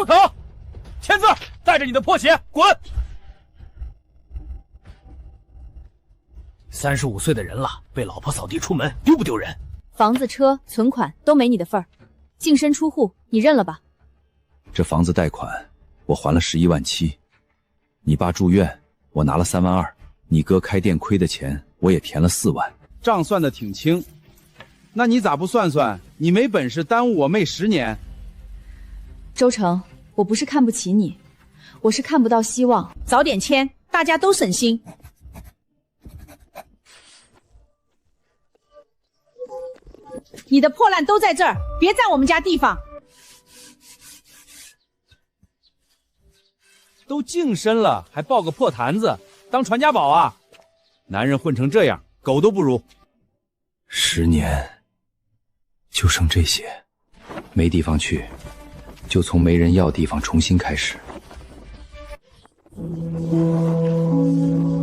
周成，签字，带着你的破鞋滚！35岁的人了，被老婆扫地出门，丢不丢人？房子、车、存款都没你的份儿，净身出户，你认了吧。这房子贷款我还了11万7，你爸住院我拿了3万2，你哥开店亏的钱我也填了4万。账算得挺清，那你咋不算算？你没本事耽误我妹10年。周成，我不是看不起你，我是看不到希望。早点签，大家都省心。你的破烂都在这儿，别占我们家地方。都净身了，还抱个破坛子，当传家宝啊？男人混成这样，狗都不如。10年，就剩这些，没地方去，就从没人要地方重新开始。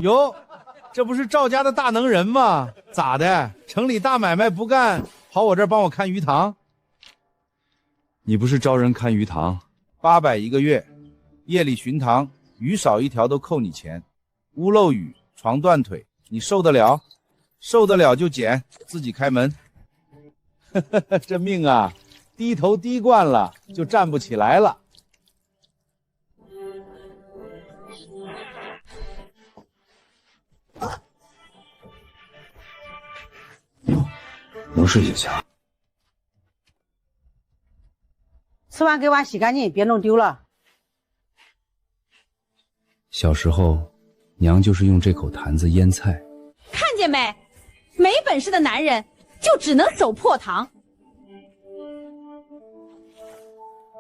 哟，这不是赵家的大能人吗？咋的？城里大买卖不干，跑我这儿帮我看鱼塘？你不是招人看鱼塘？800一个月，夜里巡塘，鱼少一条都扣你钱。屋漏雨，床断腿，你受得了？受得了就捡，自己开门。这命啊，低头低惯了，就站不起来了。能睡就行。吃完给碗洗干净，别弄丢了。小时候，娘就是用这口坛子腌菜。看见没？没本事的男人就只能守破塘。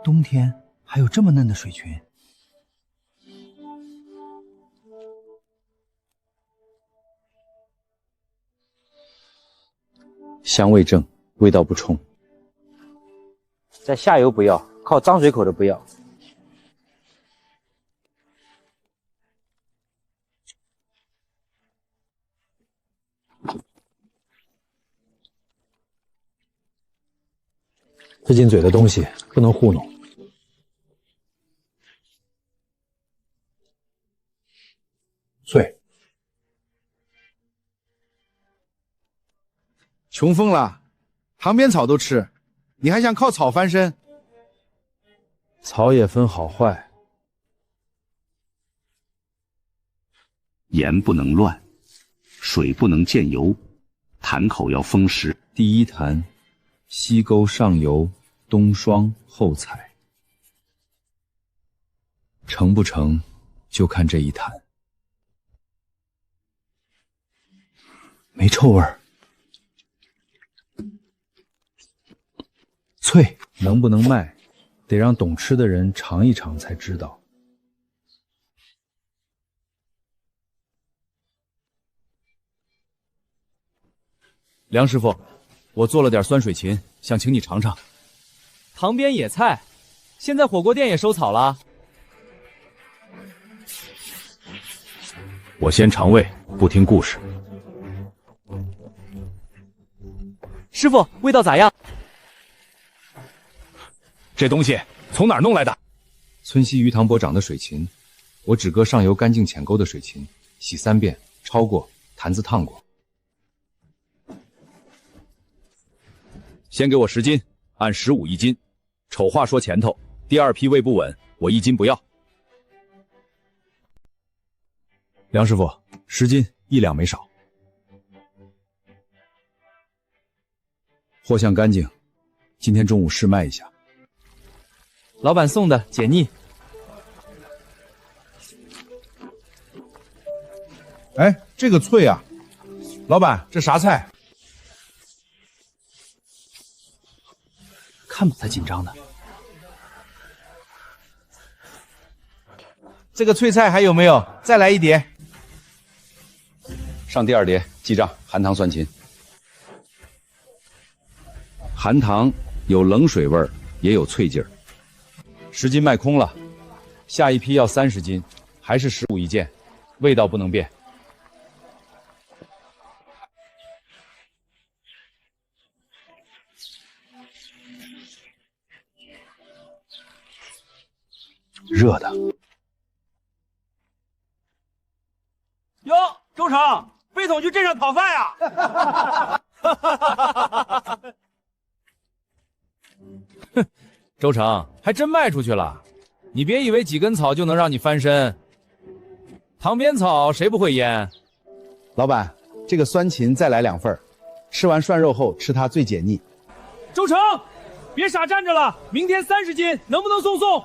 冬天还有这么嫩的水裙。香味正，味道不冲。在下游不要，靠脏水口的不要。这进嘴的东西不能糊弄。脆。穷疯了，塘边草都吃，你还想靠草翻身？草也分好坏，盐不能乱，水不能溅油，坛口要封实。第1坛，西沟上游，冬霜后采。成不成，就看这一坛。没臭味儿。脆，能不能卖，得让懂吃的人尝一尝才知道。梁师傅，我做了点酸水芹，想请你尝尝。塘边野菜，现在火锅店也收草了。我先尝味，不听故事。师傅，味道咋样？这东西从哪儿弄来的？村西鱼塘泊长的水芹，我只割上游干净浅沟的水芹，洗3遍，焯过，坛子烫过。先给我10斤，按15一斤。丑话说前头，第2批味不稳，我1斤不要。梁师傅，10斤1两没少。货项干净，今天中午试卖一下。老板送的，解腻。哎，这个脆啊！老板，这啥菜？看把他紧张的。这个脆菜还有没有？再来1碟。上第2碟，记账，含糖酸芹。含糖有冷水味儿，也有脆劲儿。10斤卖空了，下一批要30斤，还是15一件，味道不能变。热的。哟，周成，飞总去镇上讨饭呀！哼，周成还真卖出去了。你别以为几根草就能让你翻身。塘边草谁不会腌？老板，这个酸芹再来2份，吃完涮肉后吃它最解腻。周成，别傻站着了，明天30斤，能不能送？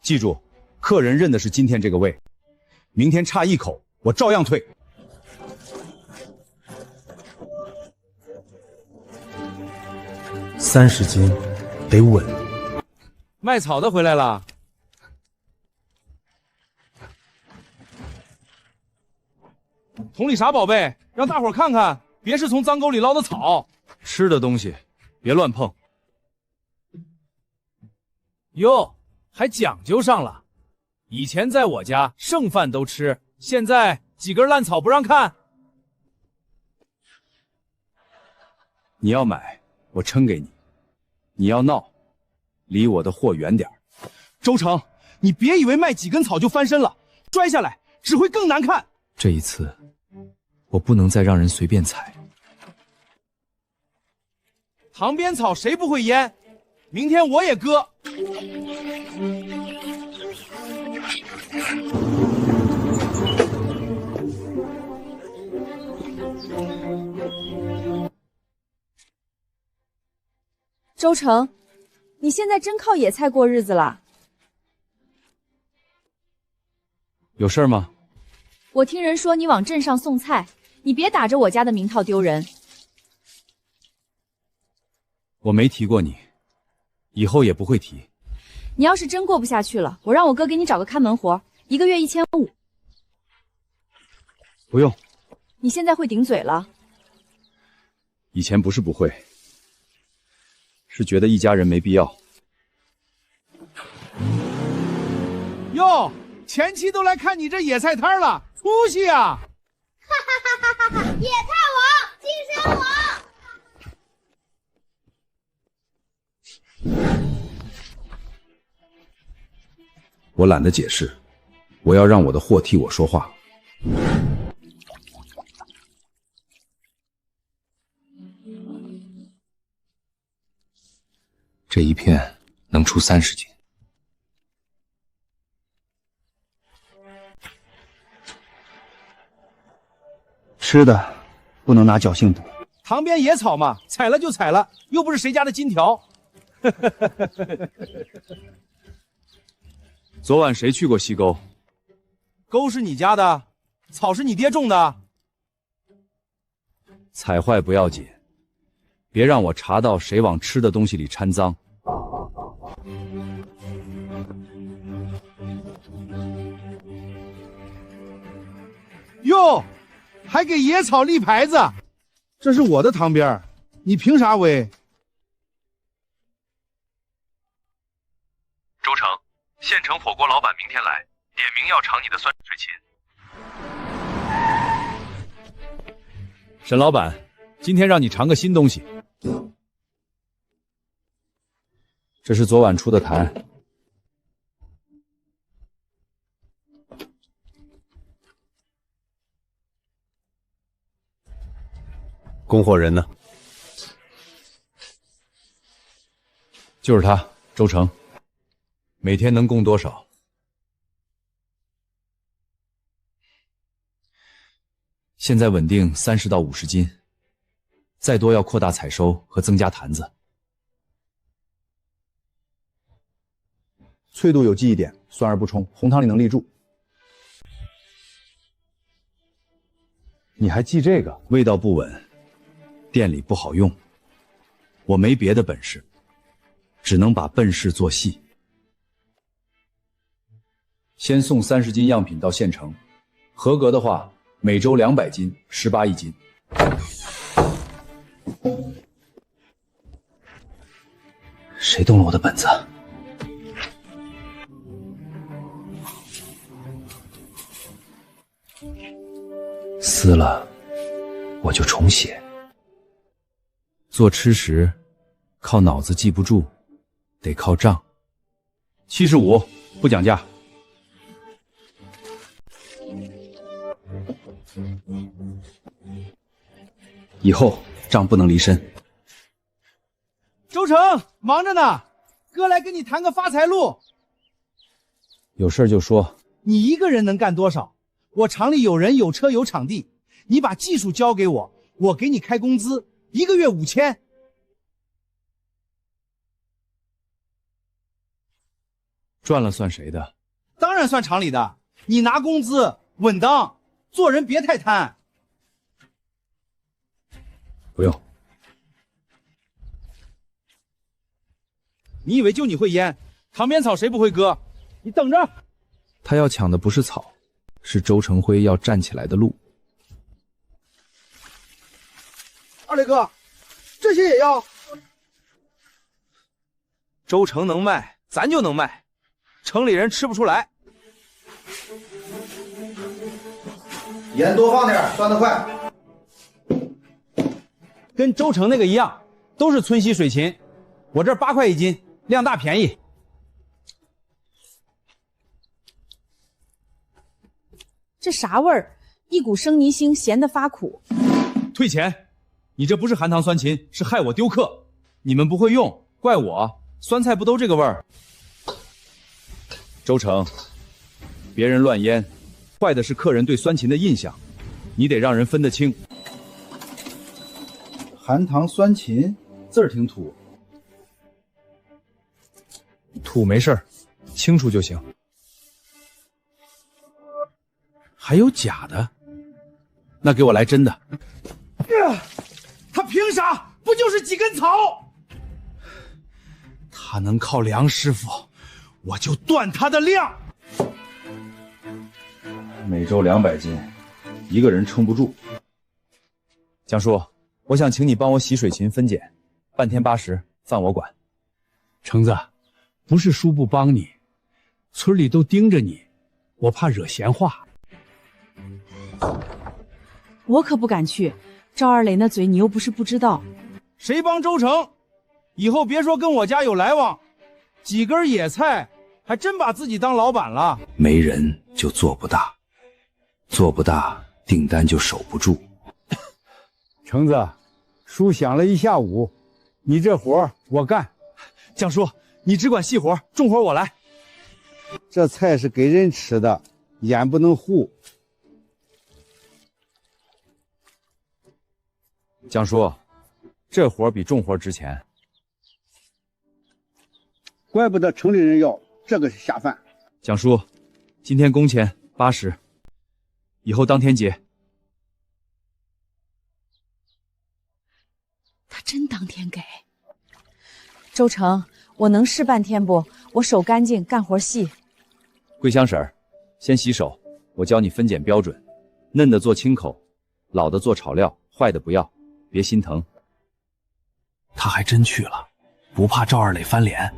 记住，客人认的是今天这个胃，明天差1口，我照样退。30斤，得稳。卖草的回来了。桶里啥宝贝？让大伙看看，别是从脏沟里捞的草。吃的东西别乱碰。哟，还讲究上了。以前在我家剩饭都吃，现在几根烂草不让看。你要买，我称给你；你要闹，离我的货远点。周成，你别以为卖几根草就翻身了，摔下来只会更难看。这一次，我不能再让人随便踩。塘边草谁不会腌？明天我也割。周成，你现在真靠野菜过日子了？有事吗？我听人说你往镇上送菜，你别打着我家的名号丢人。我没提过你，以后也不会提。你要是真过不下去了，我让我哥给你找个看门活，1个月1500。不用。你现在会顶嘴了？以前不是不会，是觉得一家人没必要。哟，前妻都来看你这野菜摊了，出息啊！野菜王，金身王。我懒得解释，我要让我的货替我说话。这一片能出30斤。吃的不能拿侥幸赌。塘边野草嘛，采了就采了，又不是谁家的金条。昨晚谁去过西沟？沟是你家的，草是你爹种的。踩坏不要紧，别让我查到谁往吃的东西里掺脏。哟，还给野草立牌子，这是我的塘边，你凭啥围？周成，县城火锅老板明天来，点名要尝你的酸水芹。沈老板，今天让你尝个新东西。这是昨晚出的坛。供货人呢？就是他，周成。每天能供多少？现在稳定30到50斤，再多要扩大采收和增加坛子。脆度有记忆点，酸而不冲，红汤里能立住。你还记这个？味道不稳，店里不好用。我没别的本事，只能把笨事做细。先送30斤样品到县城，合格的话，每周200斤，18一斤。谁动了我的本子？撕了，我就重写。做吃食，靠脑子记不住，得靠账。75不讲价。以后账不能离身。周成，忙着呢，哥来跟你谈个发财路。有事就说。你一个人能干多少？我厂里有人有车有场地，你把技术交给我，我给你开工资，1个月5000。赚了算谁的？当然算厂里的。你拿工资稳当，做人别太贪。不用。你以为就你会腌？塘边草谁不会割？你等着。他要抢的不是草，是周成辉要站起来的路。二磊哥，这些也要。周成能卖，咱就能卖，城里人吃不出来。盐多放点，酸得快。跟周成那个一样，都是村西水芹，我这8块1斤，量大便宜。这啥味儿？一股生泥腥，咸得发苦。退钱！你这不是含糖酸芹，是害我丢客。你们不会用，怪我。酸菜不都这个味儿？周成，别人乱腌，坏的是客人对酸芹的印象，你得让人分得清。含糖酸芹字儿挺土。土没事儿，清楚就行。还有假的？那给我来真的。他凭啥？不就是几根草？他能靠梁师傅，我就断他的量。每周200斤，一个人撑不住。蒋叔，我想请你帮我洗水芹分拣，半天80，饭我管。橙子，不是叔不帮你，村里都盯着你，我怕惹闲话。我可不敢去，赵二磊那嘴你又不是不知道。谁帮周成？以后别说跟我家有来往，几根野菜还真把自己当老板了。没人就做不大，做不大订单就守不住。橙子，叔想了一下午，你这活我干。蒋叔，你只管细活，重活我来。这菜是给人吃的，眼不能糊。蒋叔，这活比重活值钱。怪不得城里人要这个下饭。蒋叔，今天工钱80，以后当天结。他真当天给。周成，我能试半天不？我手干净，干活细。桂香婶儿，先洗手，我教你分拣标准，嫩的做清口，老的做炒料，坏的不要，别心疼。他还真去了，不怕赵二磊翻脸。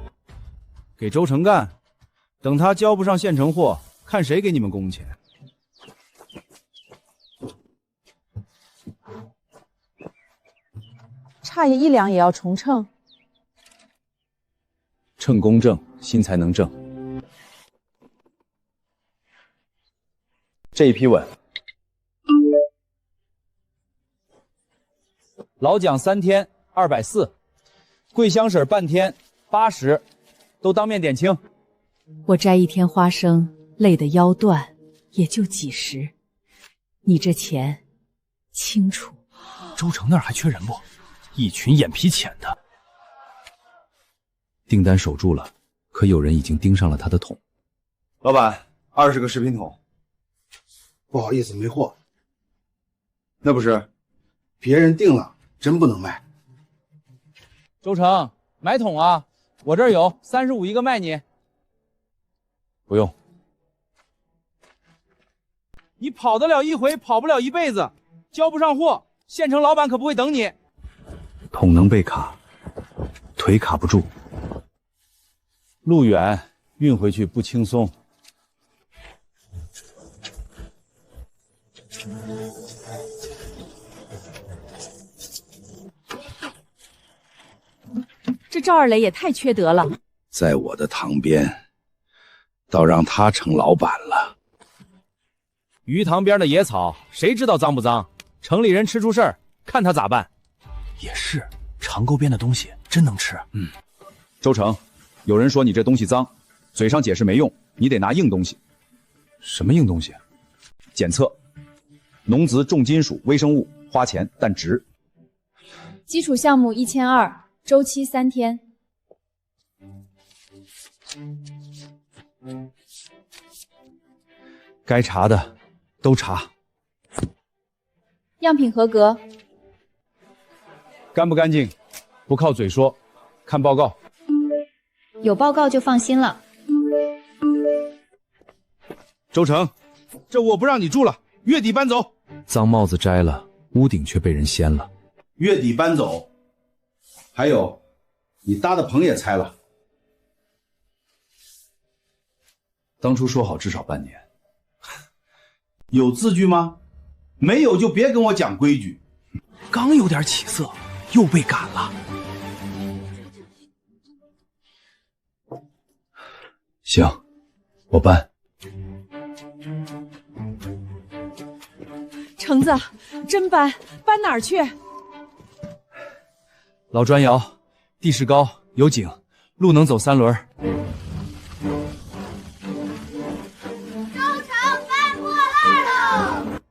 给周成干，等他交不上现成货，看谁给你们工钱。差1两也要重称。称公正，心才能正。这一批稳。老蒋3天240，桂香婶半天80，都当面点清。我摘1天花生，累得腰断，也就几十。你这钱清楚。周成那儿还缺人不？一群眼皮浅的。订单守住了，可有人已经盯上了他的桶。老板，20个食品桶。不好意思，没货。那不是，别人订了，真不能卖。周成，买桶啊，我这儿有35一个卖你。不用。你跑得了一回，跑不了一辈子，交不上货，县城老板可不会等你。桶能被卡，腿卡不住。路远，运回去不轻松。这赵二磊也太缺德了。在我的塘边，倒让他成老板了。鱼塘边的野草，谁知道脏不脏？城里人吃出事儿，看他咋办？也是，长沟边的东西真能吃。周成，有人说你这东西脏，嘴上解释没用，你得拿硬东西。什么硬东西？检测，农资重金属、微生物，花钱但值。基础项目1200，周期3天。该查的都查。样品合格。干不干净，不靠嘴说，看报告。有报告就放心了。周成，这我不让你住了，月底搬走。脏帽子摘了，屋顶却被人掀了。月底搬走。还有，你搭的棚也拆了。当初说好至少半年，有字据吗？没有就别跟我讲规矩。刚有点起色，又被赶了。行，我搬。橙子，真搬哪儿去？老砖窑，地势高，有井，路能走3轮。周成搬破烂了。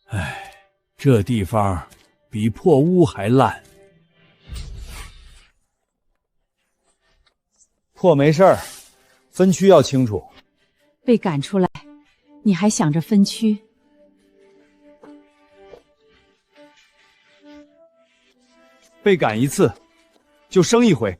哎，这地方比破屋还烂。破没事儿，分区要清楚。被赶出来，你还想着分区？被赶一次，就生一回。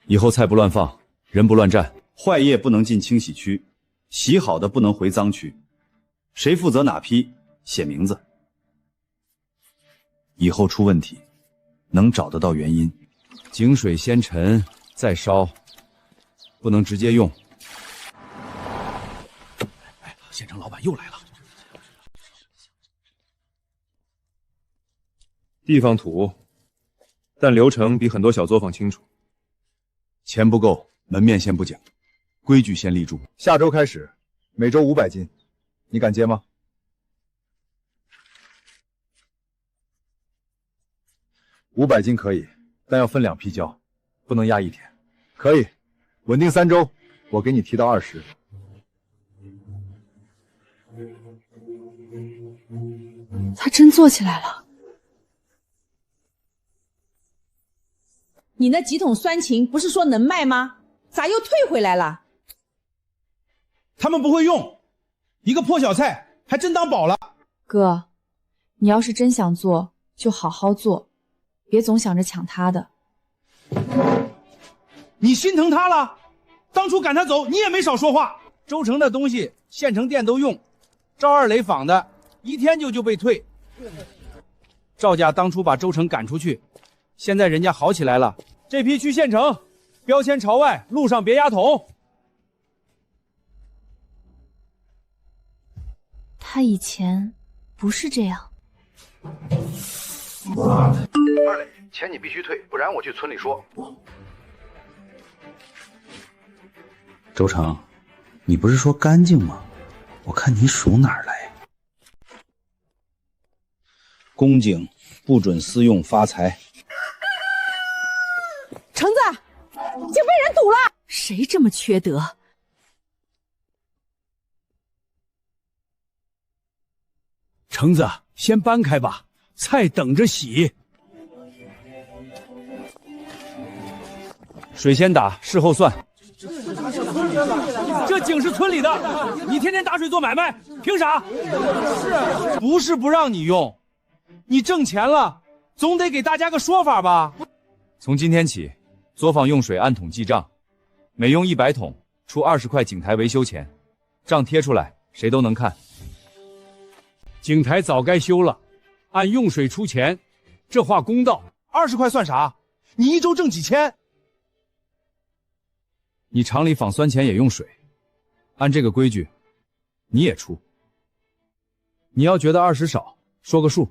以后菜不乱放，人不乱站，坏叶不能进清洗区，洗好的不能回脏区。谁负责哪批，写名字。以后出问题，能找得到原因。井水先沉再烧，不能直接用。哎，县城老板又来了。地方土，但流程比很多小作坊清楚。钱不够，门面先不讲，规矩先立住。下周开始，每周500斤，你敢接吗？500斤可以，但要分2批交，不能压1天。可以，稳定3周，我给你提到20。他真做起来了。你那几桶酸芹不是说能卖吗？咋又退回来了？他们不会用，一个破小菜还真当宝了。哥，你要是真想做，就好好做，别总想着抢他的。你心疼他了？当初赶他走，你也没少说话。周成的东西，县城店都用，赵二磊仿的，1天就被退。赵家当初把周成赶出去，现在人家好起来了。这批去县城，标签朝外，路上别压桶。他以前不是这样。二磊，钱你必须退，不然我去村里说。周成，你不是说干净吗？我看你数哪儿来？公井不准私用发财。橙子，井被人堵了！谁这么缺德？橙子，先搬开吧，菜等着洗。水先打，事后算。这井是村里的，你天天打水做买卖，凭啥？不是不让你用，你挣钱了，总得给大家个说法吧？从今天起，作坊用水按桶记账，每用100桶，出20块井台维修钱，账贴出来，谁都能看。井台早该修了，按用水出钱，这话公道。20块算啥？你1周挣几千？你厂里仿酸钱也用水，按这个规矩，你也出。你要觉得20少，说个数，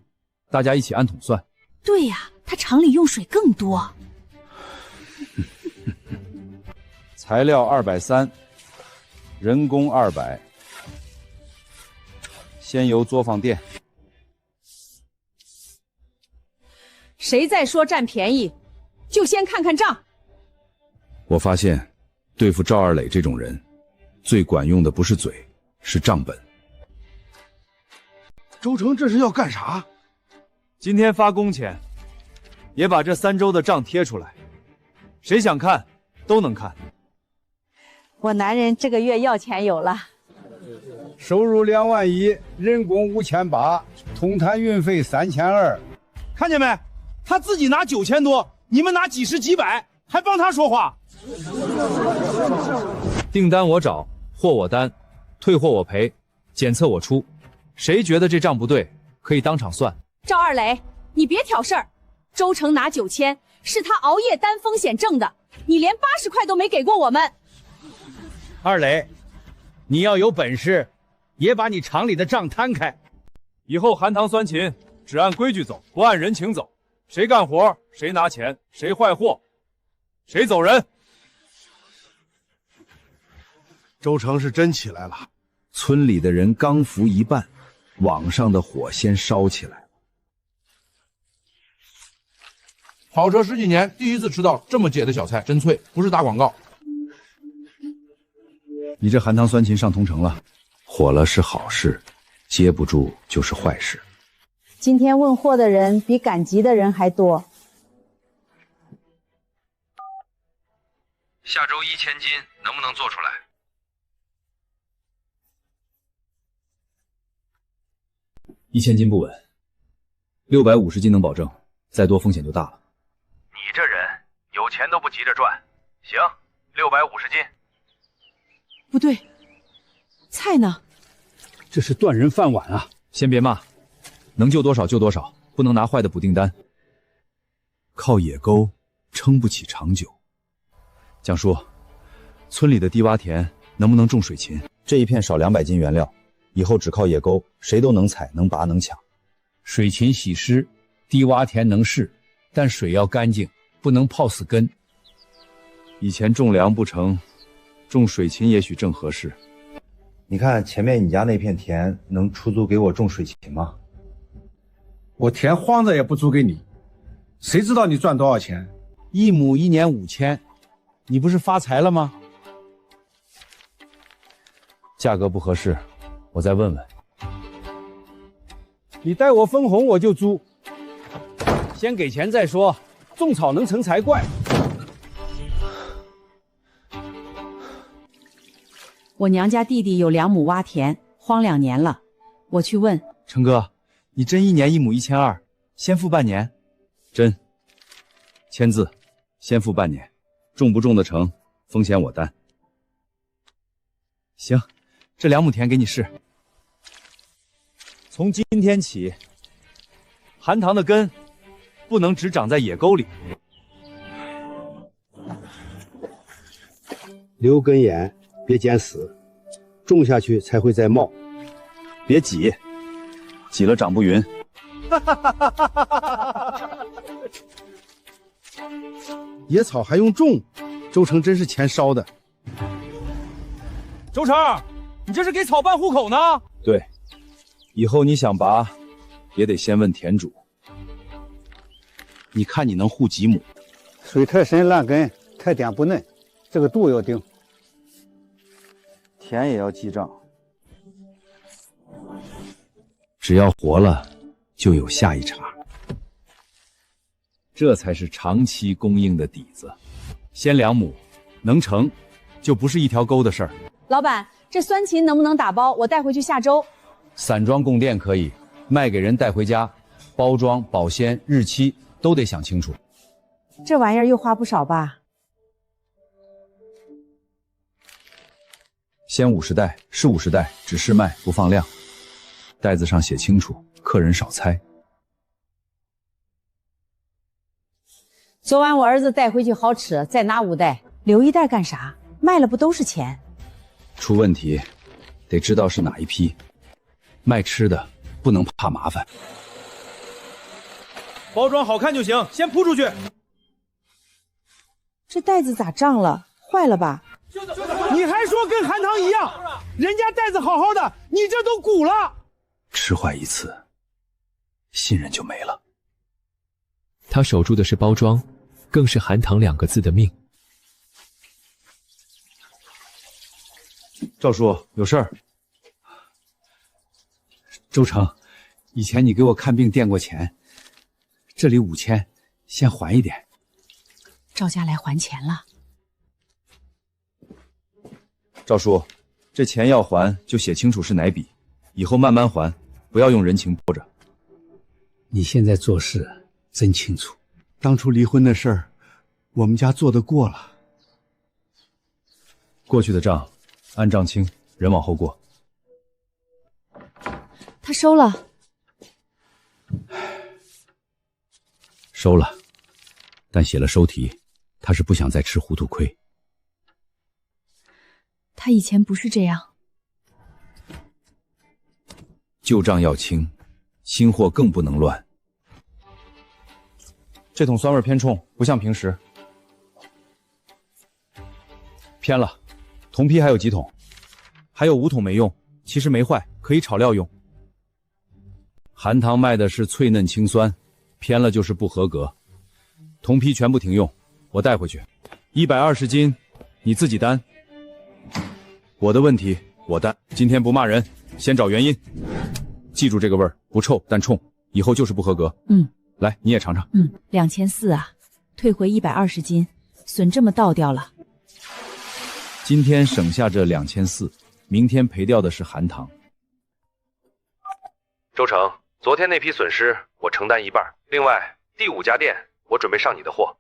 大家一起按桶算。对呀，他厂里用水更多。材料230，人工200，先由作坊店。谁再说占便宜，就先看看账。我发现，对付赵二磊这种人，最管用的不是嘴，是账本。周成这是要干啥？今天发工钱，也把这3周的账贴出来，谁想看都能看。我男人这个月要钱有了，收入2万1，人工5800，通摊运费3200。看见没？他自己拿9000多，你们拿几十几百，还帮他说话。订单我找，货我担，退货我赔，检测我出。谁觉得这账不对，可以当场算。赵二磊，你别挑事儿。周成拿9000，是他熬夜担风险挣的，你连80块都没给过我们。二磊，你要有本事，也把你厂里的账摊开。以后含糖酸芹只按规矩走，不按人情走。谁干活谁拿钱，谁坏货谁走人。周成是真起来了，村里的人刚服一半，网上的火先烧起来了。跑车10几年，第一次吃到这么解的小菜，真脆，不是打广告。你这含糖酸芹上同城了，火了是好事，接不住就是坏事。今天问货的人比赶集的人还多。下周1000斤能不能做出来？1000斤不稳，650斤能保证，再多风险就大了。你这人有钱都不急着赚，行，650斤。不对，菜呢？这是断人饭碗啊！先别骂，能救多少救多少，不能拿坏的补订单。靠野沟撑不起长久。蒋叔，村里的低洼田能不能种水芹？这一片少200斤原料，以后只靠野沟，谁都能采、能拔、能抢。水芹喜湿，低洼田能试，但水要干净，不能泡死根。以前种粮不成，种水芹也许正合适。你看前面你家那片田，能出租给我种水芹吗？我田荒着也不租给你，谁知道你赚多少钱？1亩1年5000，你不是发财了吗？价格不合适，我再问问。你带我分红我就租，先给钱再说，种草能成才怪。我娘家弟弟有2亩洼田，荒2年了，我去问。成哥，你真1年1亩1200，先付半年？真。签字，先付半年，种不种得成，风险我担。行，这2亩田给你试。从今天起，含糖的根不能只长在野沟里，留根眼，别剪死，种下去才会再冒。别挤，挤了长不匀。野草还用种？周成真是钱烧的。周成，你这是给草办户口呢？对，以后你想拔，也得先问田主。你看你能护几亩？水太深烂根，太点不嫩，这个度要定。田也要记账，只要活了，就有下一茬。这才是长期供应的底子。先2亩，能成，就不是一条沟的事儿。老板，这酸芹能不能打包？我带回去下周。散装供电可以，卖给人带回家，包装、保鲜、日期都得想清楚。这玩意儿又花不少吧？先50袋，是50袋，只试卖不放量，袋子上写清楚，客人少猜。昨晚我儿子带回去好吃，再拿5袋，留1袋干啥？卖了不都是钱？出问题得知道是哪一批。卖吃的不能怕麻烦。包装好看就行，先铺出去。这袋子咋胀了？坏了吧？你还说跟韩唐一样，人家袋子好好的，你这都鼓了。吃坏一次，信任就没了。他守住的是包装，更是韩唐2个字的命。赵叔，有事儿。周成，以前你给我看病垫过钱，这里5000，先还一点。赵家来还钱了。赵叔，这钱要还就写清楚是哪笔，以后慢慢还，不要用人情拖着。你现在做事真清楚，当初离婚的事儿，我们家做得过了。过去的账，按账清，人往后过。他收了。收了，但写了收题，他是不想再吃糊涂亏。他以前不是这样。旧账要清，新货更不能乱。这桶酸味偏冲，不像平时。偏了，同批还有几桶？还有5桶没用，其实没坏，可以炒料用。韩唐卖的是脆嫩清酸，偏了就是不合格。同批全部停用，我带回去。120斤，你自己担。我的问题我担。今天不骂人，先找原因。记住这个味儿，不臭但冲，以后就是不合格。来，你也尝尝。2400啊，退回120斤，笋这么倒掉了。今天省下这2400，明天赔掉的是韩唐。周成，昨天那批损失我承担1半，另外第5家店我准备上你的货。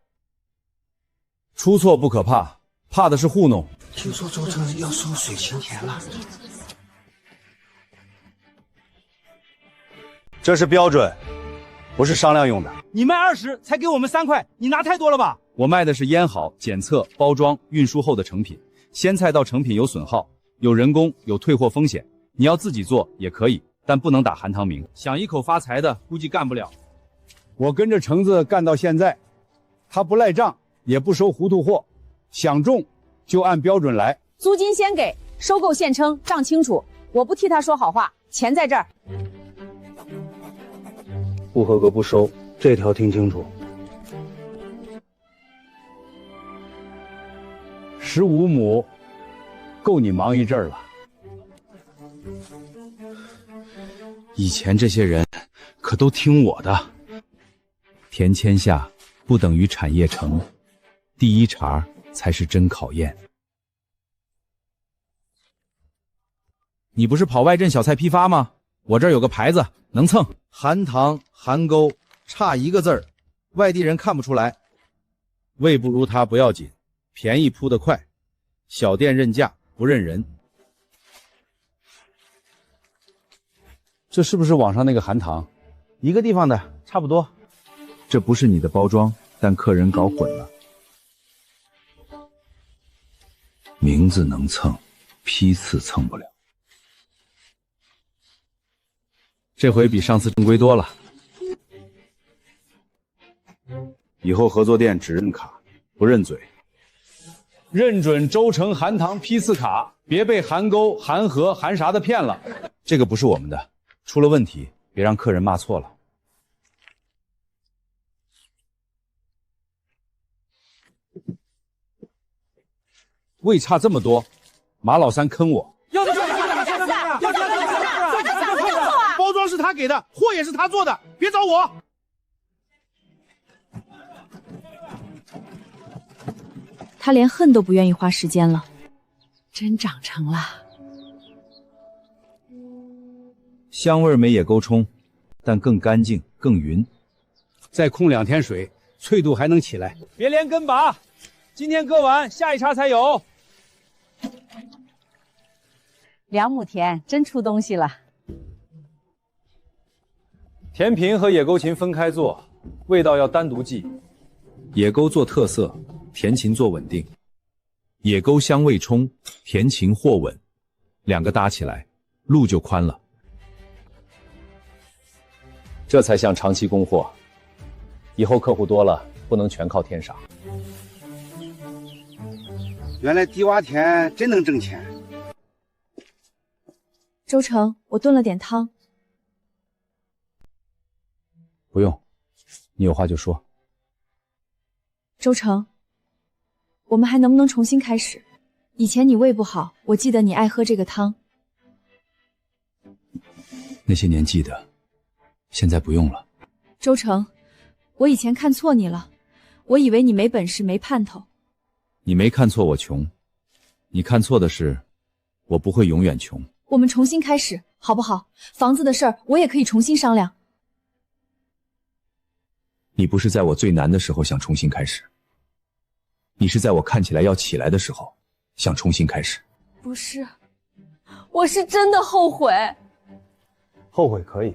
出错不可怕，怕的是糊弄。听说周成要收水情钱了。这是标准，不是商量用的。你卖20才给我们3块，你拿太多了吧？我卖的是腌好、检测、包装、运输后的成品。鲜菜到成品有损耗，有人工，有退货风险。你要自己做也可以，但不能打韩唐名。想一口发财的，估计干不了。我跟着橙子干到现在，他不赖账，也不收糊涂货，想中就按标准来。租金先给，收购现称，账清楚。我不替他说好话，钱在这儿。不合格不收，这条听清楚。 15亩，够你忙一阵儿了。以前这些人可都听我的。田千夏不等于产业城，第一茬才是真考验。你不是跑外镇小菜批发吗？我这儿有个牌子，能蹭。韩唐、韩沟差一个字儿，外地人看不出来。味不如他不要紧。 便宜铺得快，小店认价不认人。这是不是网上那个韩唐？一个地方的，差不多。这不是你的包装，但客人搞混了。名字能蹭，批次蹭不了。这回比上次正规多了。以后合作店只认卡，不认嘴。 认准周成韩唐批次卡，别被韩沟、韩和、韩啥的骗了。这个不是我们的，出了问题，别让客人骂错了。味差这么多，马老三坑我。要包装是他给的，货也是他做的，别找我。 他连恨都不愿意花时间了，真长成了。香味没野沟冲，但更干净、更匀。再控2天水，脆度还能起来。别连根拔，今天割完，下一茬才有。 2亩田真出东西了。甜品和野沟芹分开做，味道要单独记。野沟做特色。 甜芹做稳定，野沟香味冲，甜芹货稳， 2个搭起来，路就宽了。这才像长期供货，以后客户多了，不能全靠天赏。原来低洼田真能挣钱。周成，我炖了点汤。不用，你有话就说。周成，我们还能不能重新开始？以前你胃不好，我记得你爱喝这个汤。那些年记得，现在不用了。周成，我以前看错你了，我以为你没本事没盼头。你没看错我穷，你看错的是我不会永远穷。我们重新开始好不好？房子的事儿我也可以重新商量。你不是在我最难的时候想重新开始，你是在我看起来要起来的时候想重新开始。不是，我是真的后悔。后悔可以，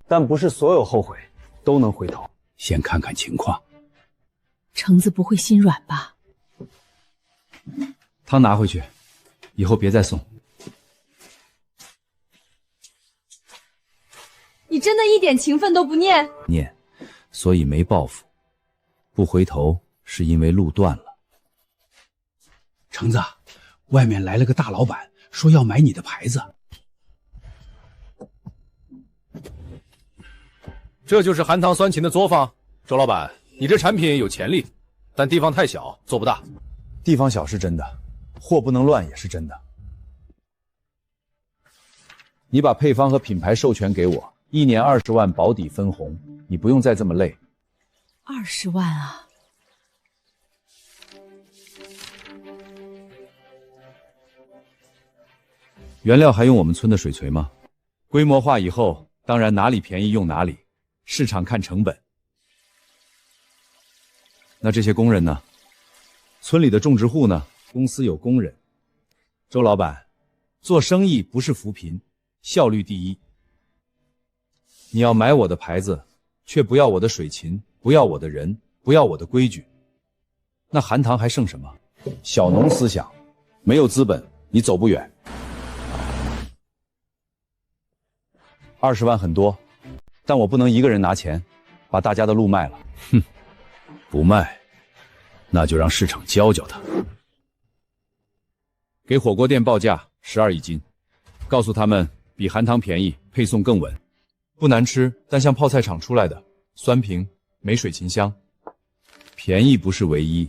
但不是所有后悔都能回头。先看看情况。橙子不会心软吧？汤拿回去，以后别再送。你真的一点情分都不念？念，所以没报复。不回头是因为路断了。橙子，外面来了个大老板，说要买你的牌子。这就是含糖酸芹的作坊。周老板，你这产品有潜力，但地方太小，做不大。地方小是真的，货不能乱也是真的。你把配方和品牌授权给我，1年20万保底分红，你不用再这么累。20万啊！原料还用我们村的水锤吗？规模化以后，当然哪里便宜用哪里，市场看成本。那这些工人呢？村里的种植户呢？公司有工人。周老板，做生意不是扶贫，效率第一。你要买我的牌子，却不要我的水芹，不要我的人，不要我的规矩，那含糖还剩什么？小农思想，没有资本，你走不远。20万很多，但我不能一个人拿钱，把大家的路卖了。哼，不卖，那就让市场教教他。给火锅店报价12一斤，告诉他们比含糖便宜，配送更稳。不难吃，但像泡菜厂出来的，酸平，没水芹香。便宜不是唯一，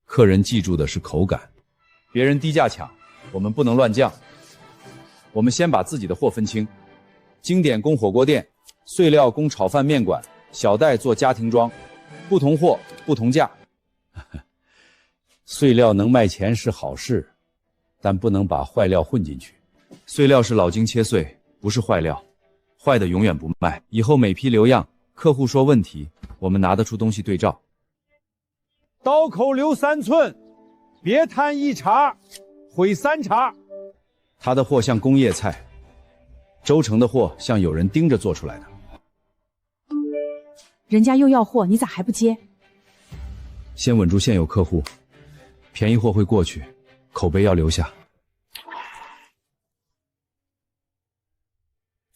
客人记住的是口感。别人低价抢，我们不能乱降。我们先把自己的货分清。经典供火锅店，碎料供炒饭面馆，小袋做家庭装，不同货不同价。碎料能卖钱是好事，但不能把坏料混进去。碎料是老筋切碎，不是坏料，坏的永远不卖。以后每批留样，客户说问题，我们拿得出东西对照。刀口留3寸，别贪1茬，毁3茬。他的货像工业菜，周成的货像有人盯着做出来的。人家又要货，你咋还不接？先稳住现有客户，便宜货会过去，口碑要留下。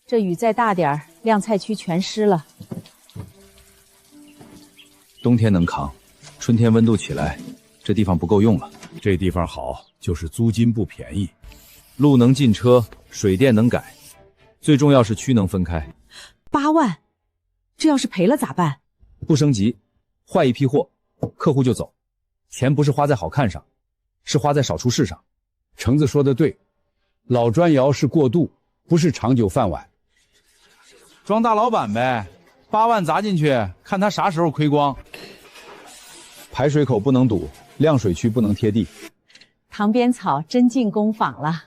这雨再大点儿，晾菜区全湿了。冬天能扛，春天温度起来，这地方不够用了。这地方好，就是租金不便宜，路能进车，水电能改，最重要是区能分开。8万，这要是赔了咋办？不升级，换一批货，客户就走。钱不是花在好看上，是花在少出事上。橙子说的对，老砖窑是过渡，不是长久饭碗。装大老板呗，8万砸进去，看他啥时候亏光。排水口不能堵，晾水区不能贴地。塘边草真进工坊了。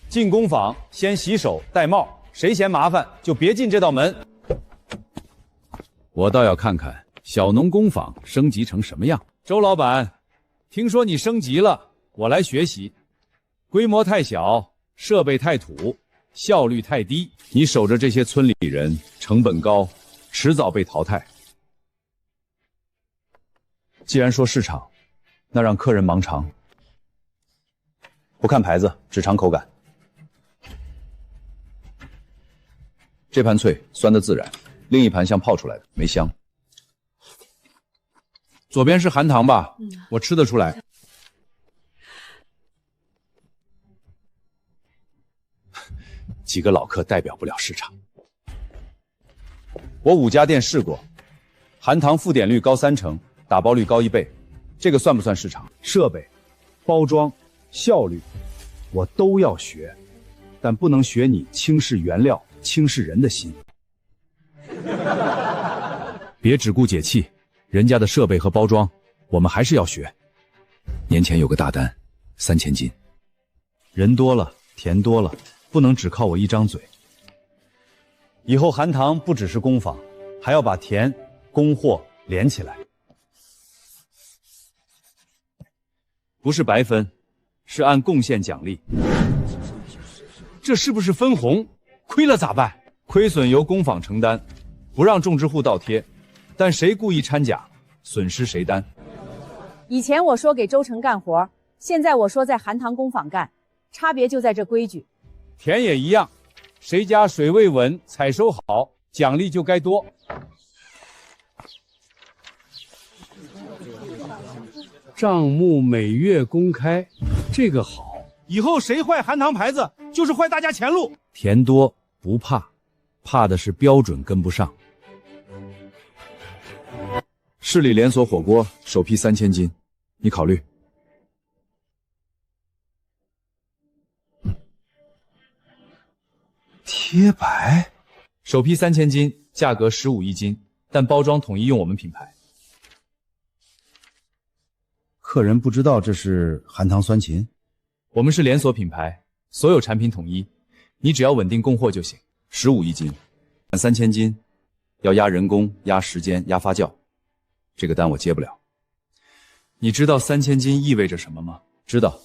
进工坊先洗手戴帽，谁嫌麻烦就别进这道门。我倒要看看小农工坊升级成什么样。周老板，听说你升级了，我来学习。规模太小，设备太土，效率太低，你守着这些村里人，成本高，迟早被淘汰。既然说市场，那让客人盲尝。不看牌子，只尝口感。这盘脆，酸的自然；另一盘像泡出来的，没香。左边是含糖吧？我吃得出来。几个老客代表不了市场。我5家店试过，含糖复点率高3成，打包率高1倍，这个算不算市场？设备、包装、效率，我都要学，但不能学你轻视原料、轻视人的心。别只顾解气，人家的设备和包装，我们还是要学。年前有个大单，3000斤，人多了，田多了，不能只靠我一张嘴。以后含糖不只是工坊，还要把田、供货连起来。不是白分，是按贡献奖励。这是不是分红？亏了咋办？亏损由工坊承担，不让种植户倒贴，但谁故意掺假，损失谁担。以前我说给周成干活，现在我说在含糖工坊干，差别就在这规矩。田也一样，谁家水位稳，采收好，奖励就该多。账目每月公开，这个好。以后谁坏含糖牌子，就是坏大家前路。田多不怕，怕的是标准跟不上。市里连锁火锅首批3000斤，你考虑？贴白，首批3000斤，价格15一斤，但包装统一用我们品牌。客人不知道这是含糖酸芹，我们是连锁品牌，所有产品统一，你只要稳定供货就行。15一斤，3000斤，要压人工、压时间、压发酵，这个单我接不了。你知道3000斤意味着什么吗？知道，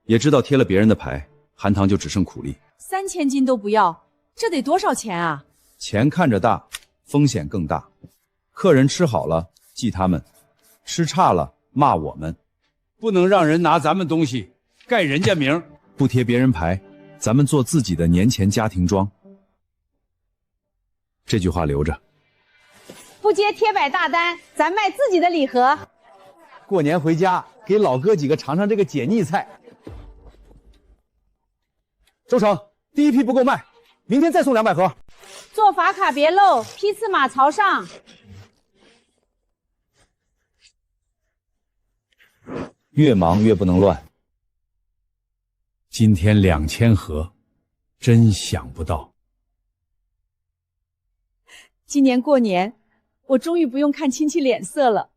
也知道贴了别人的牌，含糖就只剩苦力。3000斤都不要，这得多少钱啊？钱看着大，风险更大。客人吃好了记他们，吃差了骂我们。不能让人拿咱们东西盖人家名，不贴别人牌，咱们做自己的年前家庭装。这句话留着。不接贴摆大单，咱卖自己的礼盒。过年回家给老哥几个尝尝这个解腻菜。周成，第一批不够卖，明天再送200盒。做法卡别漏，批次码朝上。越忙越不能乱。今天2000盒，真想不到。今年过年，我终于不用看亲戚脸色了。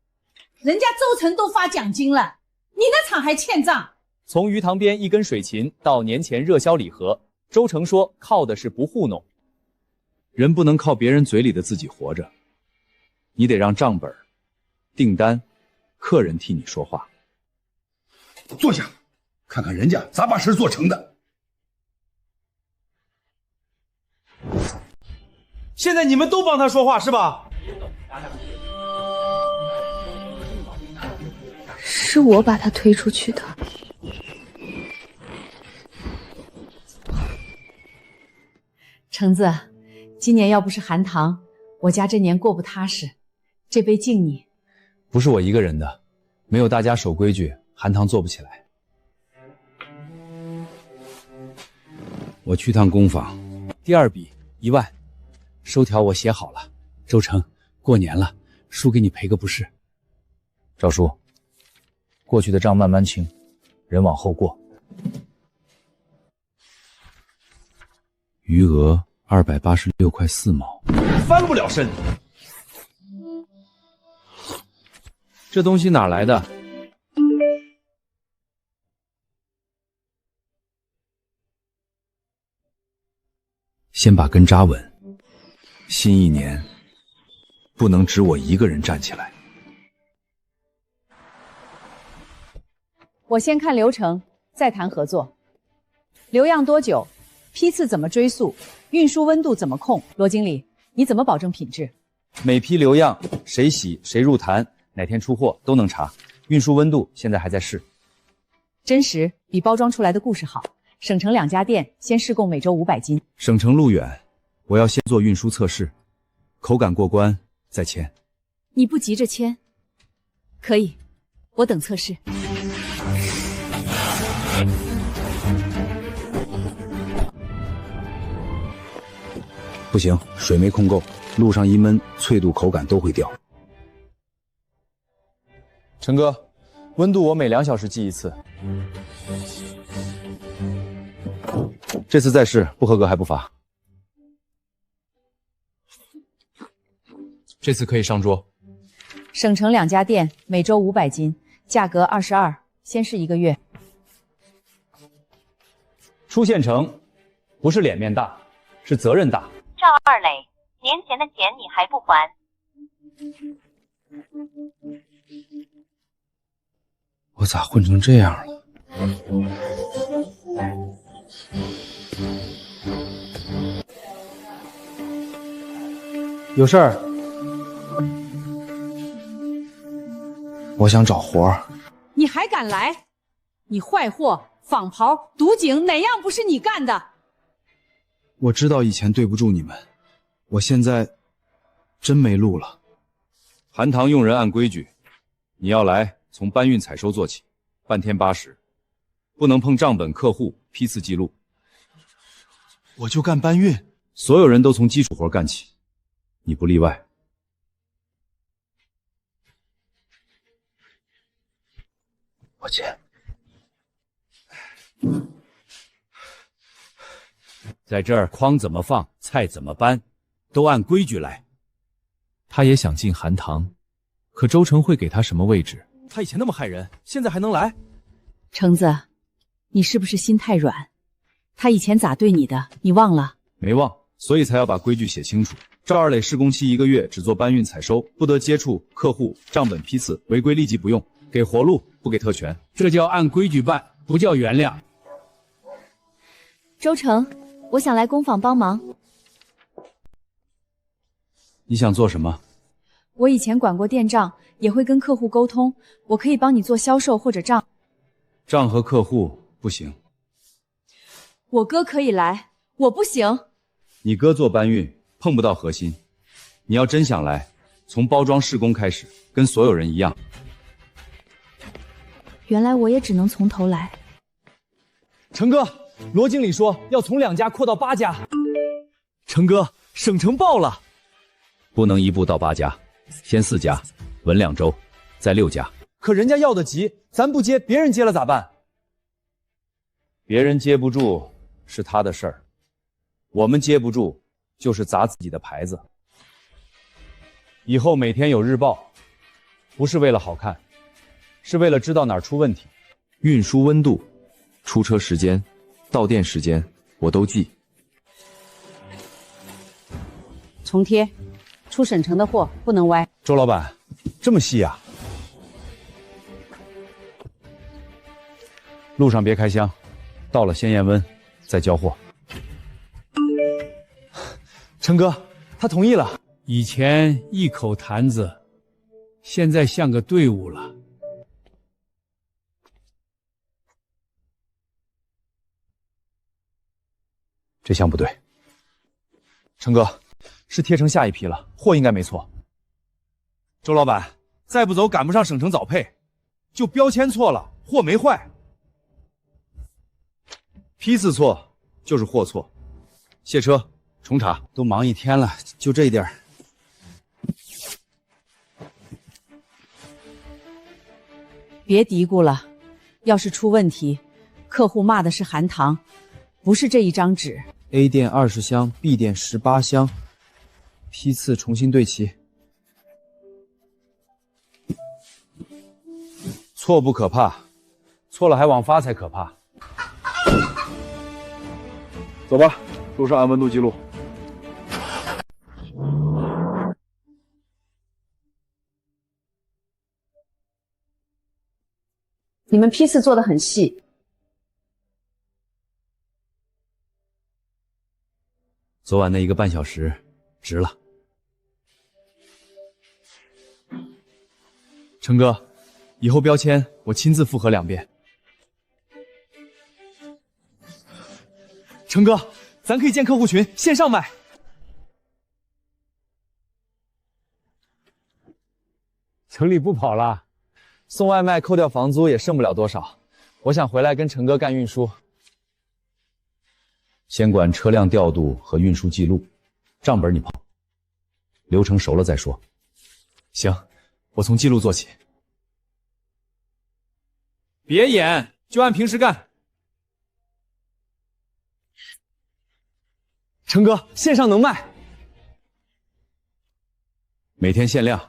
人家周成都发奖金了，你那厂还欠账。从鱼塘边一根水芹到年前热销礼盒，周成说靠的是不糊弄。人不能靠别人嘴里的自己活着，你得让账本、订单、客人替你说话。坐下，看看人家咋把事做成的。现在你们都帮他说话是吧？是我把他推出去的。橙子，今年要不是含糖，我家这年过不踏实。这杯敬你。不是我一个人的，没有大家守规矩，含糖做不起来。我去趟工坊，第2笔1万，收条我写好了。周成，过年了，叔给你赔个不是。赵叔，过去的账慢慢清，人往后过。余额286块4毛，翻不了身。这东西哪来的？先把根扎稳。新一年，不能只我一个人站起来。我先看流程，再谈合作。留样多久？批次怎么追溯？运输温度怎么控？罗经理，你怎么保证品质？每批留样，谁洗谁入坛，哪天出货都能查。运输温度现在还在试。真实，比包装出来的故事好。省城2家店先试供每周500斤。省城路远，我要先做运输测试，口感过关再签。你不急着签，可以，我等测试。不行，水没控够，路上一闷，脆度口感都会掉。陈哥，温度我每2小时计一次。这次再试，不合格还不罚。这次可以上桌。省城2家店每周500斤，价格22，先试1个月。出县城，不是脸面大，是责任大。赵二磊，年前的钱你还不还？我咋混成这样了？有事儿？我想找活儿。你还敢来？你坏货、仿袍、毒警，哪样不是你干的？我知道以前对不住你们，我现在真没路了。韩堂用人按规矩，你要来从搬运采收做起，半天80，不能碰账本、客户、批次记录。我就干搬运，所有人都从基础活干起，你不例外。我签。在这儿筐怎么放，菜怎么搬，都按规矩来。他也想进韩堂，可周成会给他什么位置？他以前那么害人，现在还能来？橙子，你是不是心太软？他以前咋对你的，你忘了？没忘，所以才要把规矩写清楚。赵二磊试工期1个月，只做搬运采收，不得接触客户、账本批次，违规立即不用，给活路，不给特权。这叫按规矩办，不叫原谅。周成，我想来工坊帮忙。你想做什么？我以前管过店账，也会跟客户沟通，我可以帮你做销售或者账。账和客户不行。我哥可以来，我不行。你哥做搬运碰不到核心，你要真想来，从包装试工开始，跟所有人一样。原来我也只能从头来。成哥，罗经理说要从2家扩到8家。成哥，省城爆了！不能一步到8家，先4家，稳2周，再6家。可人家要得急，咱不接，别人接了咋办？别人接不住是他的事儿，我们接不住就是砸自己的牌子。以后每天有日报，不是为了好看，是为了知道哪儿出问题。运输温度、出车时间、到店时间，我都记。重贴，出省城的货不能歪。周老板，这么细呀？路上别开箱，到了先验温，再交货。成哥，他同意了。以前一口坛子，现在像个队伍了。这箱不对。成哥，是贴成下一批了，货应该没错。周老板，再不走赶不上省城早配，就标签错了，货没坏。批次错就是货错，卸车重查。都忙1天了，就这点儿。别嘀咕了，要是出问题，客户骂的是韩堂，不是这一张纸。A 店20箱 ，B 店18箱，批次重新对齐。错不可怕，错了还往发才可怕。走吧，路上按温度记录。你们批次做得很细。昨晚那1个半小时，值了。成哥，以后标签我亲自复核2遍。成哥，咱可以建客户群，线上卖。城里不跑了，送外卖扣掉房租也剩不了多少。我想回来跟成哥干运输，先管车辆调度和运输记录，账本你碰，流程熟了再说。行，我从记录做起。别演，就按平时干。成哥，线上能卖，每天限量，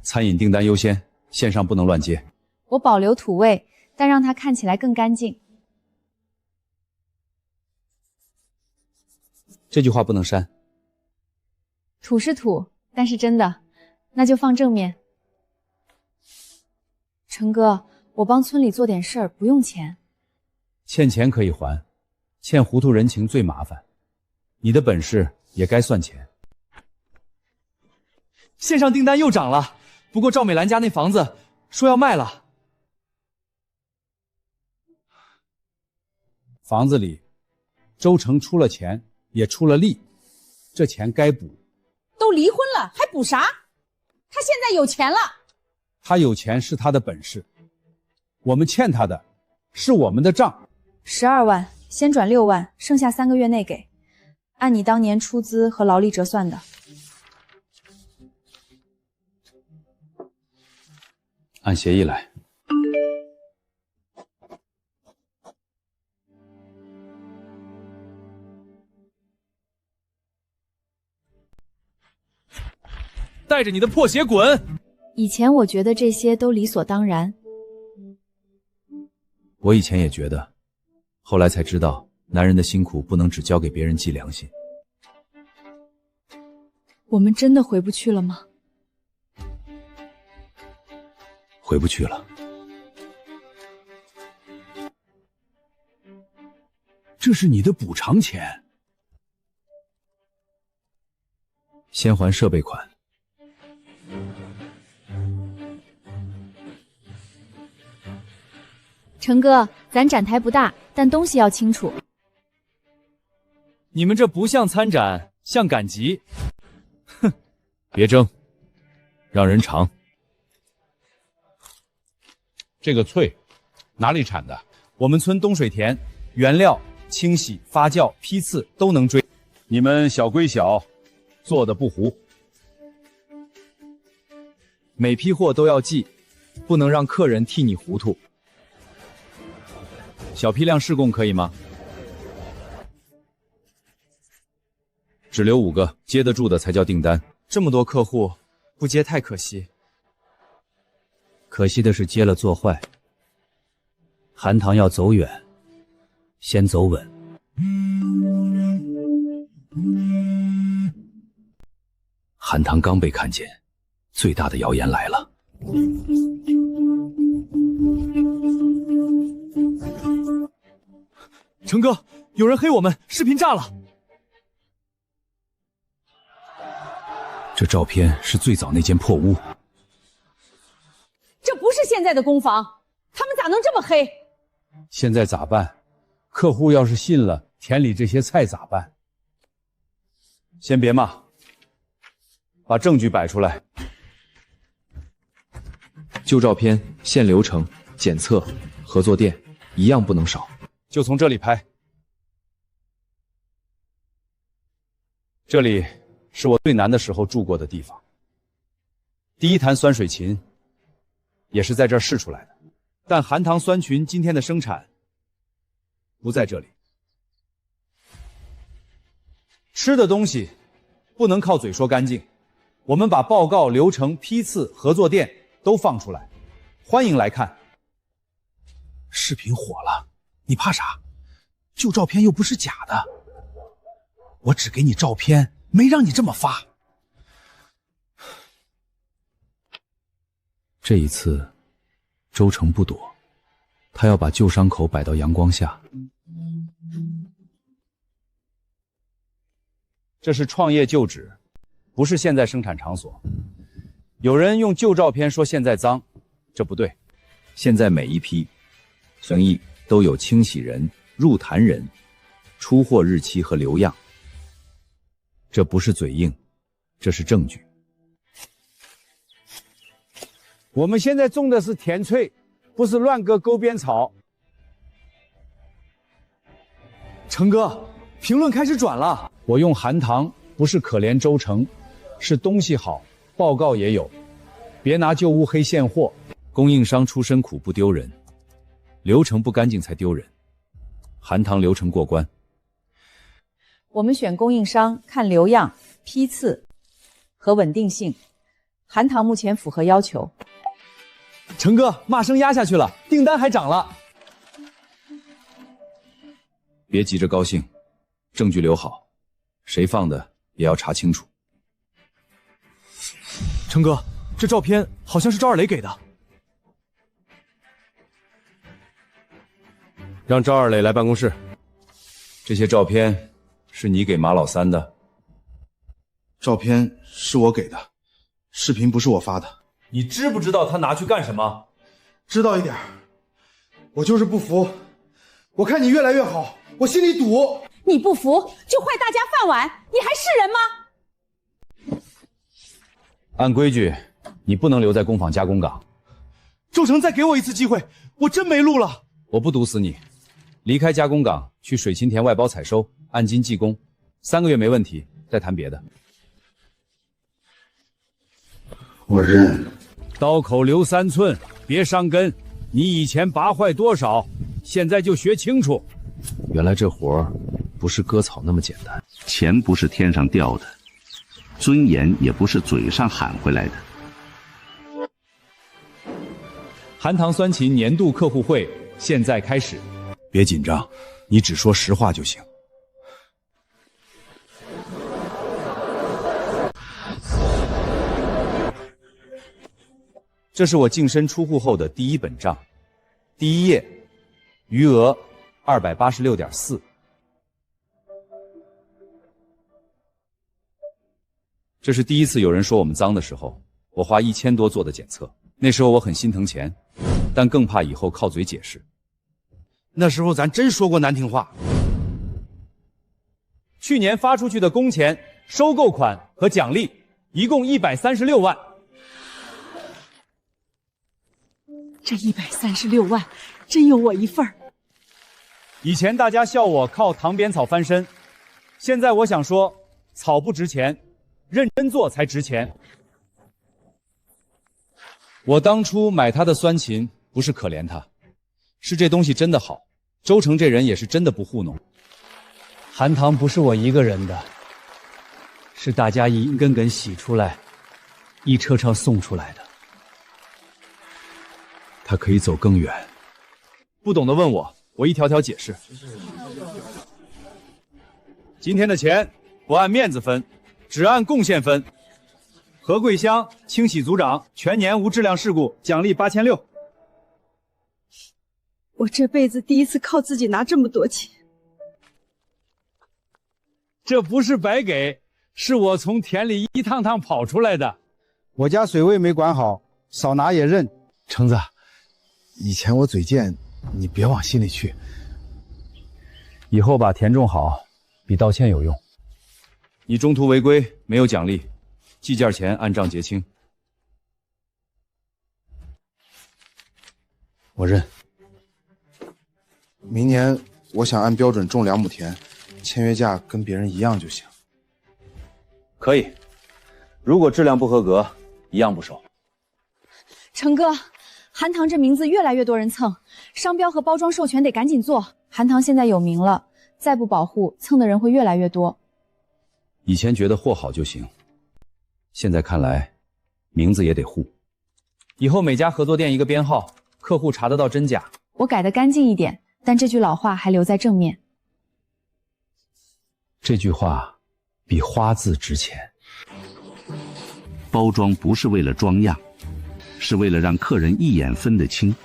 餐饮订单优先，线上不能乱接。我保留土味，但让它看起来更干净。这句话不能删。土是土，但是真的，那就放正面。成哥，我帮村里做点事儿，不用钱。欠钱可以还，欠糊涂人情最麻烦。你的本事也该算钱。线上订单又涨了，不过赵美兰家那房子说要卖了。房子里，周成出了钱，也出了力，这钱该补。都离婚了，还补啥？他现在有钱了。他有钱是他的本事，我们欠他的是我们的账。12万，先转6万，剩下3个月内给，按你当年出资和劳力折算的。按协议来。带着你的破鞋滚！以前我觉得这些都理所当然。我以前也觉得，后来才知道，男人的辛苦不能只交给别人祭良心。我们真的回不去了吗？回不去了。这是你的补偿钱，先还设备款。成哥，咱展台不大，但东西要清楚。你们这不像参展，像赶集。哼，别争，让人尝。这个脆，哪里产的？我们村东水田，原料、清洗、发酵、批次都能追。你们小归小，做的不糊。每批货都要记，不能让客人替你糊涂。小批量试供可以吗？只留5个，接得住的才叫订单。这么多客户，不接太可惜。可惜的是接了做坏。韩唐要走远，先走稳。韩唐刚被看见，最大的谣言来了。成哥，有人黑我们，视频炸了。这照片是最早那间破屋。这不是现在的工坊，他们咋能这么黑？现在咋办？客户要是信了，田里这些菜咋办？先别骂，把证据摆出来。旧照片、现流程、检测、合作店，一样不能少。就从这里拍。这里是我最难的时候住过的地方。第1坛酸水芹也是在这儿试出来的，但韩唐酸芹今天的生产不在这里。吃的东西不能靠嘴说干净，我们把报告、流程、批次、合作店都放出来，欢迎来看。视频火了，你怕啥？旧照片又不是假的，我只给你照片，没让你这么发。这一次，周成不躲，他要把旧伤口摆到阳光下。这是创业旧址，不是现在生产场所。有人用旧照片说现在脏，这不对。现在每一批生意都有清洗人、入坛人，出货日期和留样。这不是嘴硬，这是证据。我们现在种的是甜翠，不是乱割沟边草。成哥，评论开始转了。我用含糖不是可怜周成，是东西好，报告也有。别拿旧乌黑现货，供应商出身苦不丢人，流程不干净才丢人。含糖流程过关。我们选供应商看流样、批次和稳定性，含糖目前符合要求。成哥，骂声压下去了，订单还涨了。别急着高兴，证据留好，谁放的也要查清楚。成哥，这照片好像是赵二雷给的。让赵二磊来办公室。这些照片是你给马老三的？照片是我给的，视频不是我发的。你知不知道他拿去干什么？知道一点，我就是不服。我看你越来越好，我心里堵。你不服就坏大家饭碗，你还是人吗？按规矩，你不能留在工坊加工岗。周成，再给我一次机会，我真没路了。我不毒死你，离开加工岗，去水芹田外包采收，按斤计工，3个月没问题，再谈别的。我认。刀口留3寸，别伤根。你以前拔坏多少，现在就学清楚。原来这活儿不是割草那么简单。钱不是天上掉的，尊严也不是嘴上喊回来的。含糖酸芹年度客户会现在开始。别紧张，你只说实话就行。这是我净身出户后的第一本账，第1页，余额286.4。这是第一次有人说我们脏的时候，我花1000多做的检测。那时候我很心疼钱，但更怕以后靠嘴解释。那时候咱真说过难听话。去年发出去的工钱、收购款和奖励一共136万。这136万真有我一份儿。以前大家笑我靠塘边草翻身，现在我想说，草不值钱，认真做才值钱。我当初买他的酸芹，不是可怜他，是这东西真的好。周成这人也是真的不糊弄。含糖不是我一个人的，是大家一根根洗出来，一车车送出来的。他可以走更远。不懂的问我，我一条条解释。今天的钱不按面子分，只按贡献分。何桂香清洗组长，全年无质量事故，奖励8600。我这辈子第一次靠自己拿这么多钱。这不是白给，是我从田里一趟趟跑出来的。我家水位没管好，少拿也认。橙子，以前我嘴贱，你别往心里去。以后把田种好，比道歉有用。你中途违规没有奖励，计件钱按账结清。我认。明年我想按标准种2亩田，签约价跟别人一样就行。可以，如果质量不合格，一样不收。成哥，含糖这名字越来越多人蹭，商标和包装授权得赶紧做。含糖现在有名了，再不保护，蹭的人会越来越多。以前觉得货好就行，现在看来，名字也得护。以后每家合作店一个编号，客户查得到真假。我改得干净一点，但这句老话还留在正面。这句话比花字值钱。包装不是为了装样，是为了让客人一眼分得清。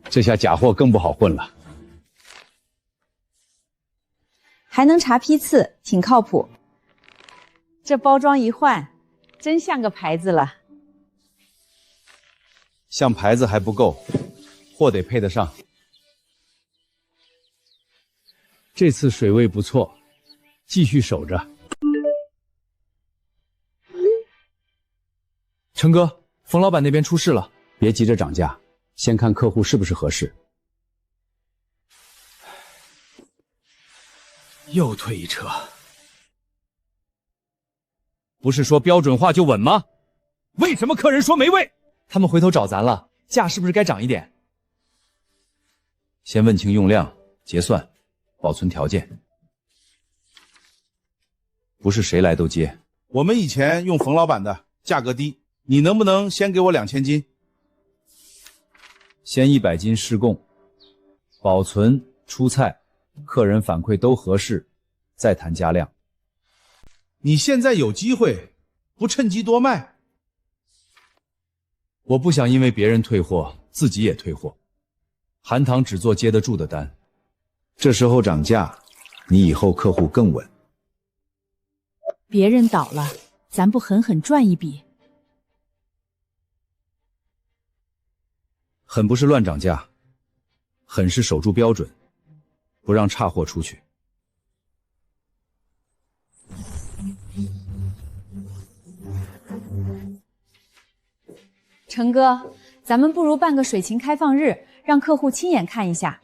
这下假货更不好混了。还能查批次，挺靠谱。这包装一换，真像个牌子了。像牌子还不够，货得配得上。这次水位不错，继续守着。成哥，冯老板那边出事了，别急着涨价，先看客户是不是合适。又退一车。不是说标准化就稳吗？为什么客人说没位？他们回头找咱了，价是不是该涨一点？先问清用量、结算、保存条件，不是谁来都接。我们以前用冯老板的，价格低，你能不能先给我2000斤？先100斤试供，保存、出菜，客人反馈都合适，再谈加量。你现在有机会，不趁机多卖？我不想因为别人退货，自己也退货。韩堂只做接得住的单，这时候涨价，你以后客户更稳。别人倒了，咱不狠狠赚一笔？狠不是乱涨价，狠是守住标准，不让差货出去。成哥，咱们不如办个水禽开放日，让客户亲眼看一下。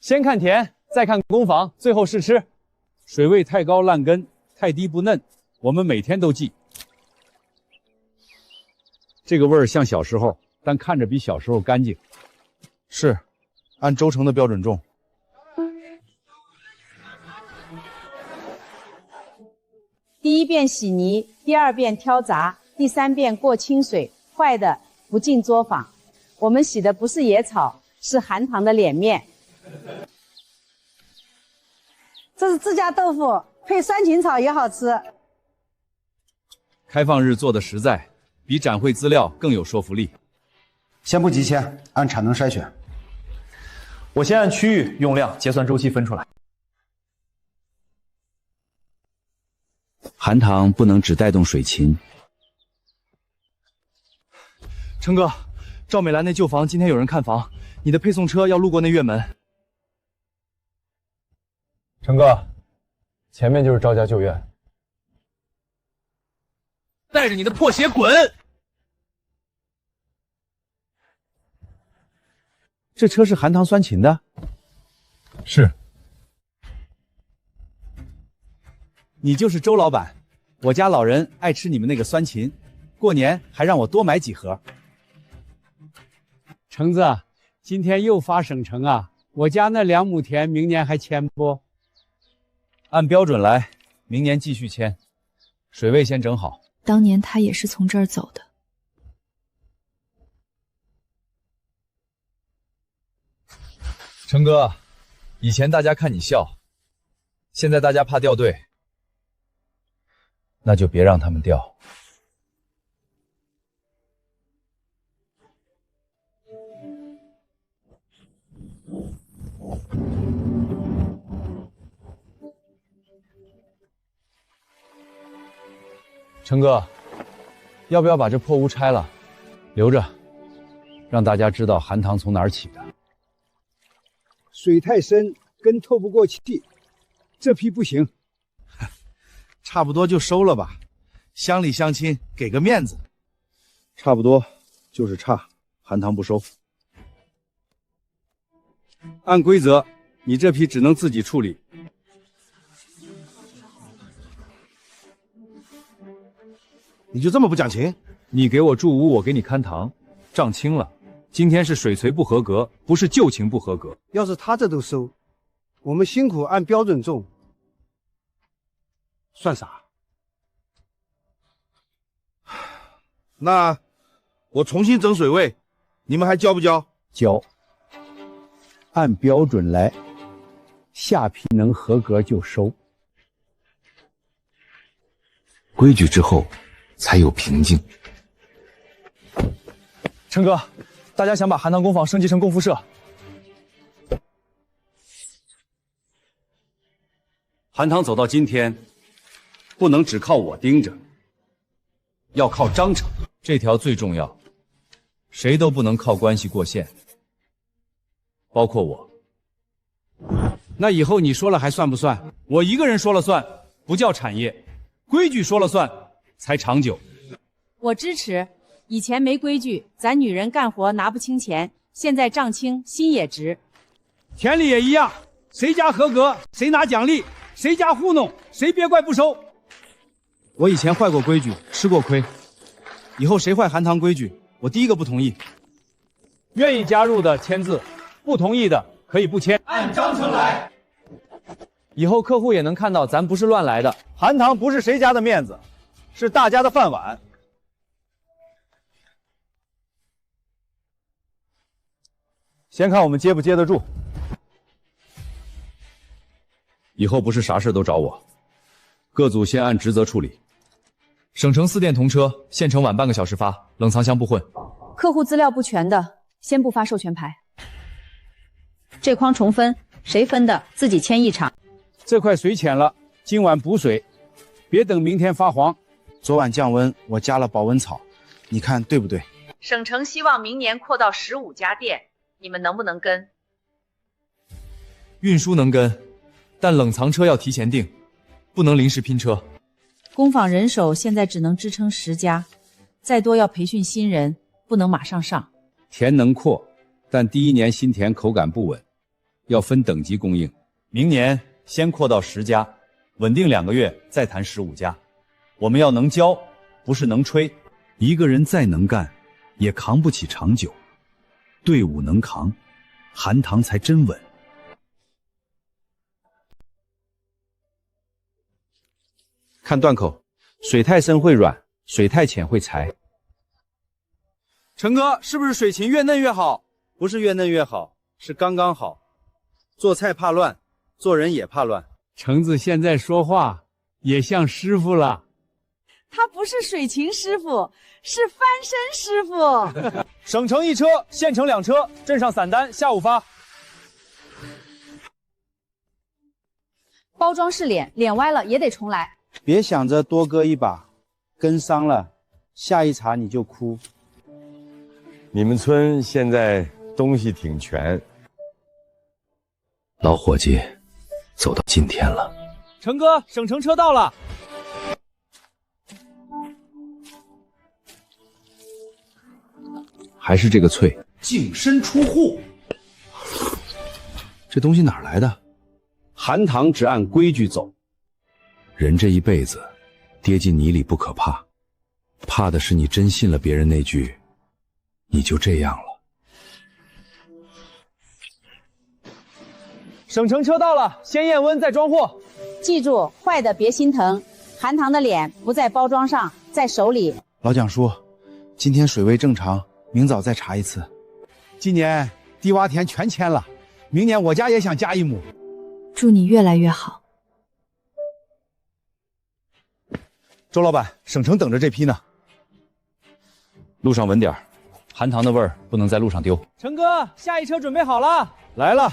先看田，再看工坊，最后试吃。水位太高烂根，太低不嫩，我们每天都记。这个味儿像小时候，但看着比小时候干净。是，按周成的标准种。第一遍洗泥，第二遍挑杂，第三遍过清水，坏的不进作坊。我们洗的不是野草，是韩堂的脸面。这是自家豆腐，配酸芹草也好吃。开放日做的实在，比展会资料更有说服力。先不急签，按产能筛选。我先按区域、用量、结算周期分出来。韩堂不能只带动水禽。成哥，赵美兰那旧房今天有人看房，你的配送车要路过那院门。成哥，前面就是赵家旧院。带着你的破鞋滚！这车是韩堂酸芹的？是。你就是周老板，我家老人爱吃你们那个酸芹，过年还让我多买几盒。橙子，今天又发省城啊！我家那2亩田明年还签不？按标准来，明年继续签，水位先整好。当年他也是从这儿走的。成哥，以前大家看你笑，现在大家怕掉队。那就别让他们掉。成哥，要不要把这破屋拆了，留着，让大家知道韩堂从哪儿起的？水太深，根透不过气，这批不行。差不多就收了吧，乡里乡亲给个面子。差不多就是差，韩堂不收。按规则，你这批只能自己处理。你就这么不讲情？你给我住屋，我给你看堂，账清了。今天是水锤不合格，不是旧情不合格。要是他这都收，我们辛苦按标准种，算啥？那我重新整水位，你们还交不交？交，按标准来，下批能合格就收。规矩之后，才有平静。成哥，大家想把韩堂工坊升级成供附社。韩堂走到今天，不能只靠我盯着，要靠章程。这条最重要，谁都不能靠关系过线。包括我。那以后你说了还算不算？我一个人说了算，不叫产业，规矩说了算才长久。我支持。以前没规矩，咱女人干活拿不清钱，现在账清，心也直。田里也一样，谁家合格，谁拿奖励，谁家糊弄，谁别怪不收。我以前坏过规矩，吃过亏，以后谁坏含糖规矩，我第一个不同意。愿意加入的签字，不同意的可以不签。按章程来。以后客户也能看到咱不是乱来的。含糖不是谁家的面子，是大家的饭碗。先看我们接不接得住。以后不是啥事都找我，各组先按职责处理。省城4电同车，县城晚半个小时发，冷藏箱不混。客户资料不全的，先不发授权牌。这筐重分，谁分的自己签一场。这块水浅了，今晚补水，别等明天发黄。昨晚降温，我加了保温草，你看对不对？省城希望明年扩到15家店，你们能不能跟？运输能跟，但冷藏车要提前订，不能临时拼车。工坊人手现在只能支撑10家，再多要培训新人，不能马上上。田能扩，但第1年新田口感不稳，要分等级供应。明年先扩到10家，稳定2个月再谈15家。我们要能教，不是能吹。一个人再能干，也扛不起长久。队伍能扛，含糖才真稳。看断口，水太深会软，水太浅会柴。陈哥，是不是水芹越嫩越好？不是越嫩越好，是刚刚好。做菜怕乱，做人也怕乱。橙子现在说话也像师傅了。他不是水芹师傅，是翻身师傅。省城1车，县城2车，镇上散单，下午发。包装是脸，脸歪了也得重来。别想着多割一把，跟伤了，下一茬你就哭。你们村现在东西挺全。老伙计，走到今天了。陈哥，省城车到了。还是这个脆，净身出户。这东西哪儿来的？含糖只按规矩走。人这一辈子，跌进泥里不可怕，怕的是你真信了别人那句，你就这样了。省城车到了，先验温再装货。记住，坏的别心疼，含糖的脸不在包装上，在手里。老蒋说，今天水位正常，明早再查一次。今年低洼田全迁了，明年我家也想加1亩。祝你越来越好。周老板，省城等着这批呢。路上稳点，含糖的味儿不能在路上丢。陈哥，下一车准备好了，来了。